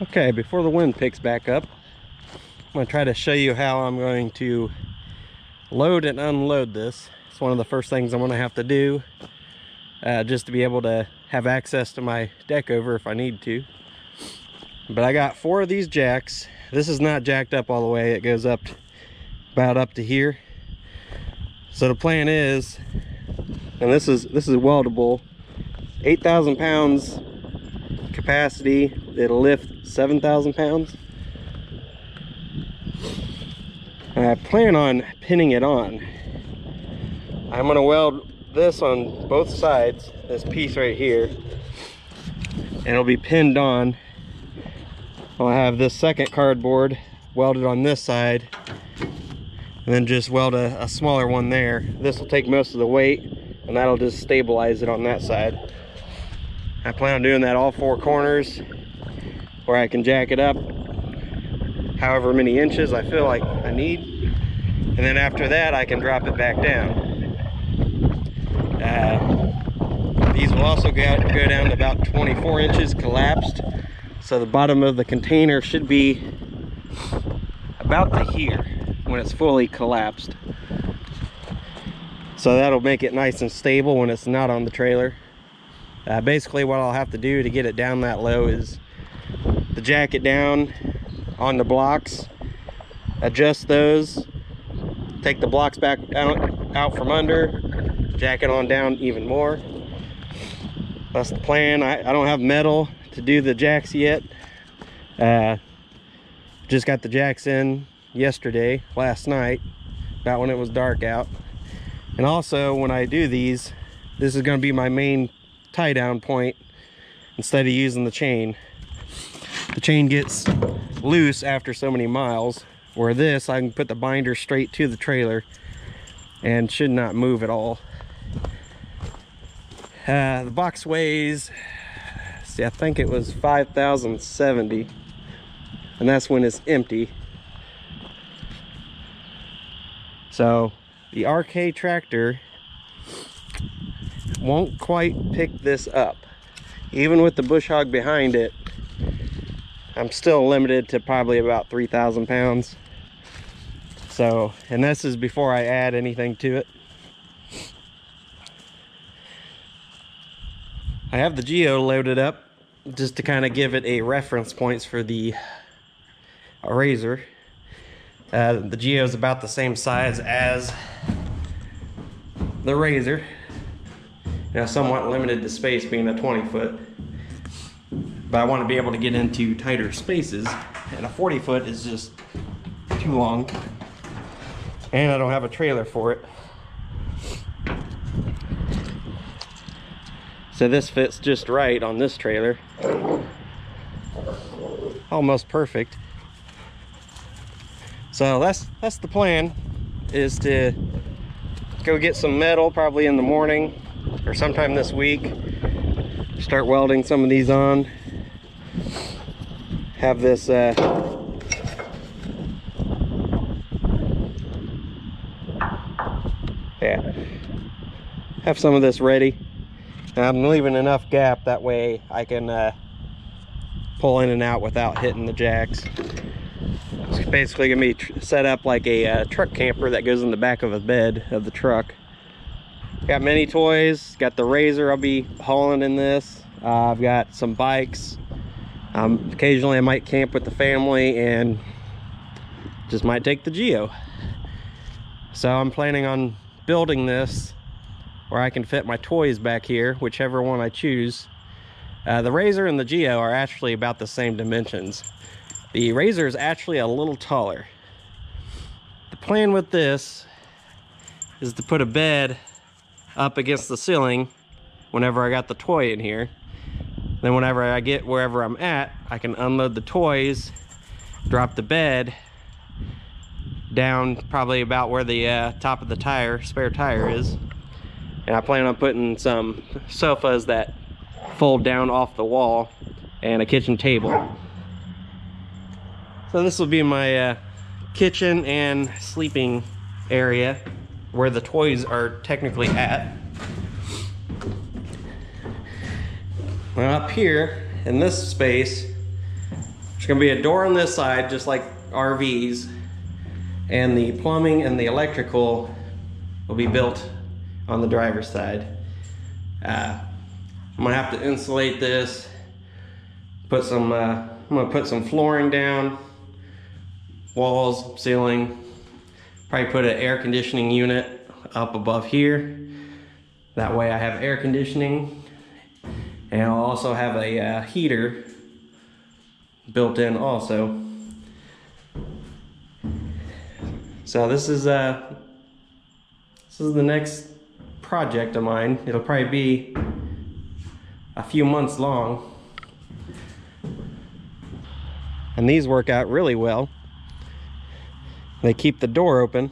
Okay, before the wind picks back up, I'm going to try to show you how I'm going to load and unload this. It's one of the first things I'm going to have to do just to be able to have access to my deckover if I need to. But I got 4 of these jacks. This is not jacked up all the way. It goes up about up to here. So the plan is, and this is weldable, 8,000 pounds capacity. It'll lift 7,000 pounds. I plan on pinning it on. I'm going to weld this on both sides, this piece right here, and it'll be pinned on. I'll have this second cardboard welded on this side, and then just weld a smaller one there. This will take most of the weight, and that'll just stabilize it on that side. I plan on doing that all 4 corners, where I can jack it up however many inches I feel like I need, and then after that I can drop it back down. These will also go down to about 24 inches collapsed, so the bottom of the container should be about to here when it's fully collapsed. So that'll make it nice and stable when it's not on the trailer. Basically what I'll have to do to get it down that low is to jack it down on the blocks, adjust those, take the blocks back out from under, jack it on down even more. That's the plan. I don't have metal to do the jacks yet. Just got the jacks in yesterday, last night, about when it was dark out. And also when I do these, this is going to be my main tie down point instead of using the chain. The chain gets loose after so many miles, where this I can put the binder straight to the trailer and should not move at all. The box weighs, see, I think it was 5,070, and that's when it's empty. So the RK tractor won't quite pick this up. Even with the bush hog behind it, I'm still limited to probably about 3,000 pounds. So, and this is before I add anything to it. I have the Geo loaded up just to kind of give it a reference points for the razor. The Geo is about the same size as the razor. Now, somewhat limited to space being a 20-foot, but I want to be able to get into tighter spaces, and a 40-foot is just too long, and I don't have a trailer for it. So this fits just right on this trailer. Almost perfect. So that's the plan, is to go get some metal probably in the morning or sometime this week. Start welding some of these on. Have this have some of this ready. And I'm leaving enough gap that way I can pull in and out without hitting the jacks. It's basically gonna be set up like a truck camper that goes in the back of a bed of the truck. Got many toys, got the razor I'll be hauling in this. I've got some bikes. Occasionally I might camp with the family and just might take the Geo. So I'm planning on building this where I can fit my toys back here, whichever one I choose. The razor and the Geo are actually about the same dimensions. The razor is actually a little taller. The plan with this is to put a bed up against the ceiling whenever I got the toy in here. Then whenever I get wherever I'm at, I can unload the toys, drop the bed down probably about where the top of the spare tire is. And I plan on putting some sofas that fold down off the wall and a kitchen table. So this will be my kitchen and sleeping area where the toys are technically at. Well, up here in this space, There's gonna be a door on this side, just like RVs, and the plumbing and the electrical will be built on the driver's side. I'm gonna have to insulate this, put some, I'm gonna put some flooring down, walls, ceiling, probably put an air conditioning unit up above here. That way I have air conditioning, and I'll also have a heater built in also. So this is the next project of mine. It'll probably be a few months long. And these work out really well. They keep the door open.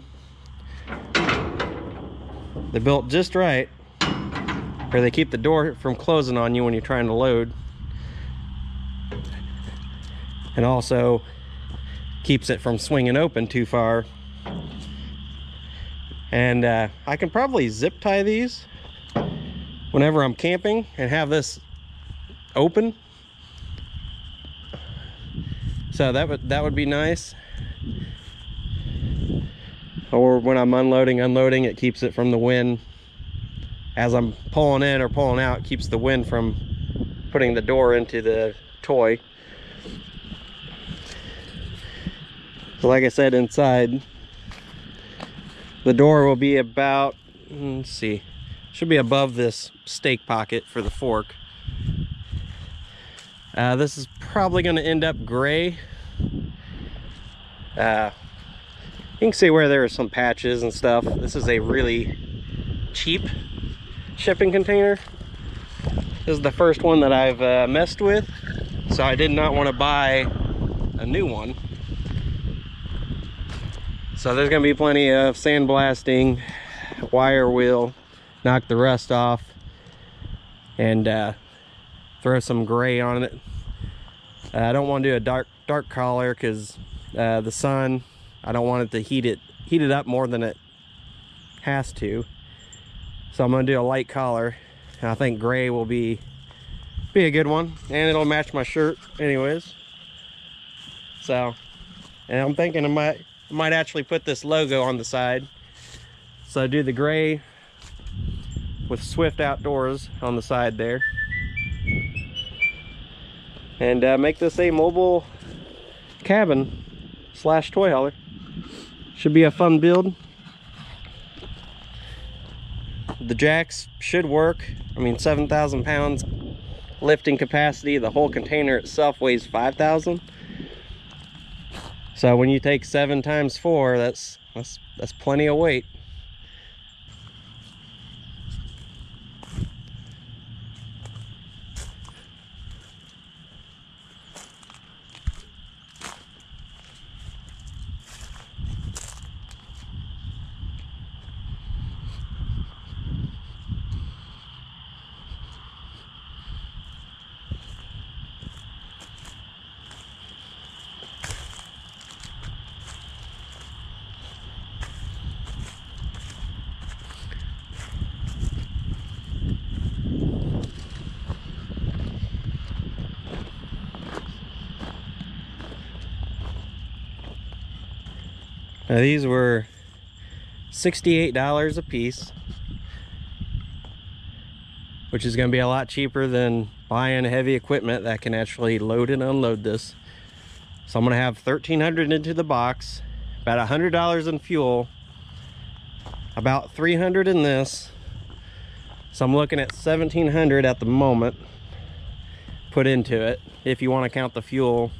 They're built just right, where they keep the door from closing on you when you're trying to load. And also keeps it from swinging open too far. And I can probably zip tie these whenever I'm camping and have this open. So that would be nice. Or when I'm unloading, it keeps it from the wind. As I'm pulling in or pulling out, it keeps the wind from putting the door into the toy. So like I said, inside, the door will be about, let's see, should be above this stake pocket for the fork. This is probably going to end up gray. You can see where there are some patches and stuff. This is a really cheap shipping container. This is the first one that I've messed with, so I did not want to buy a new one. So there's going to be plenty of sandblasting, wire wheel, knock the rust off, and throw some gray on it. I don't want to do a dark color because the sun, I don't want it to heat it up more than it has to. So I'm going to do a light color, and I think gray will be a good one, and it'll match my shirt anyways. So, and I'm thinking I might actually put this logo on the side. So do the gray with Swift Outdoors on the side there, and make this a mobile cabin / toy hauler. Should be a fun build. The jacks should work. I mean, 7,000 pounds lifting capacity. The whole container itself weighs 5,000. So when you take 7 times 4, that's plenty of weight. Now these were $68 a piece, which is going to be a lot cheaper than buying heavy equipment that can actually load and unload this. So I'm going to have $1,300 into the box, about $100 in fuel, about $300 in this. So I'm looking at $1,700 at the moment put into it, if you want to count the fuel